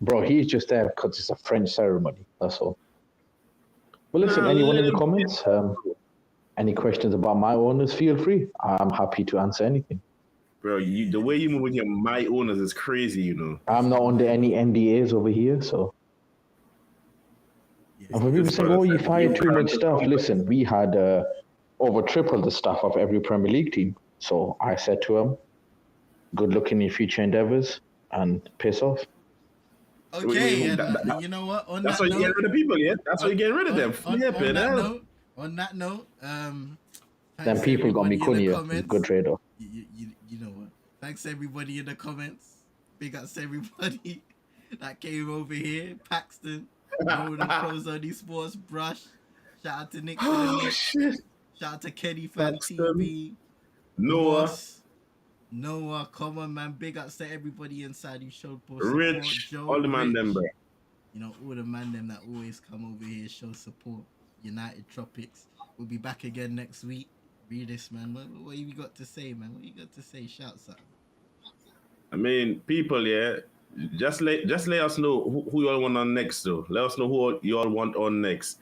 Bro, he's just there because it's a French ceremony. That's all. Well, listen, anyone in the comments? Any questions about my owners, feel free. I'm happy to answer anything. Bro, the way you move with your my owners is crazy, I'm not under any NDAs over here, so. And when people say, you fired too much staff, listen, we had over triple the staff of every Premier League team. So I said to them, good luck in your future endeavours and piss off. Okay, you know what? That's why you get rid of people, yeah? That's why you get rid of them. On that note, then people got me Cunha, good trader. You know what? Thanks everybody in the comments. Big ups everybody that came over here. Paxton, Ronan Pros on Sports, Brush. Shout out to Nick. Shout out to Kenny Fan TV. Noah, come on, man. Big ups to everybody inside who showed support. Rich, Joe, all the man them, bro. All the man them that always come over here, show support. United Tropics. We'll be back again next week. Read this, man. What you got to say, man? What you got to say? Shout something. I mean, people, yeah. Just let us know who you all want on next, though. Let us know who you all want on next.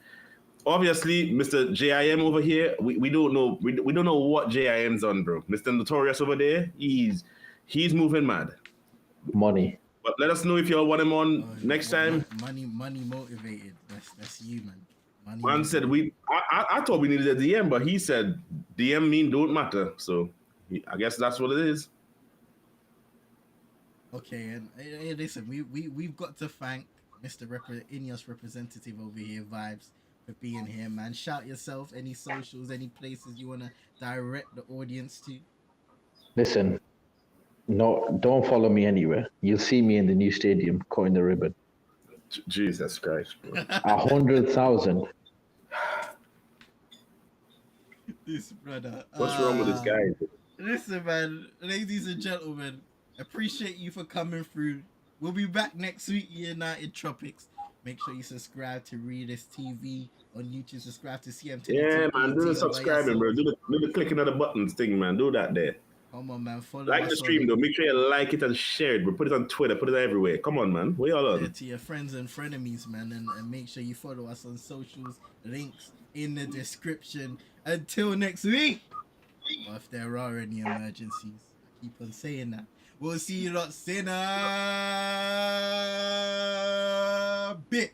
Obviously, Mr. JIM over here, we don't know. We don't know what JIM's on, bro. Mr. Notorious over there, he's moving mad. Money. But let us know if you all want him on next time. Money motivated. That's you, man. Man said I thought we needed a DM, but he said DM mean don't matter. So I guess that's what it is. Okay, and hey, listen, we've got to thank Mr. Ineos representative over here, Vibes, for being here, man. Shout yourself, any socials, any places you want to direct the audience to. Listen, No, don't follow me anywhere. You'll see me in the new stadium cutting the ribbon. Jesus Christ, bro. 100,000. This brother. What's wrong with this guy? Listen, man, ladies and gentlemen, appreciate you for coming through. We'll be back next week, United Tropics. Make sure you subscribe to Realest TV on YouTube. Subscribe to CM Yeah, man. Do the subscribing, bro. Do the clicking of the buttons thing, man. Do that there. Come on, man. Follow like us the stream, though. Make sure you like it and share it, bro. Put it on Twitter. Put it everywhere. Come on, man. What y'all on? To your friends and frenemies, man. And make sure you follow us on socials. Links in the description. Until next week. Or if there are any emergencies, I keep on saying that. We'll see you lot in a bit.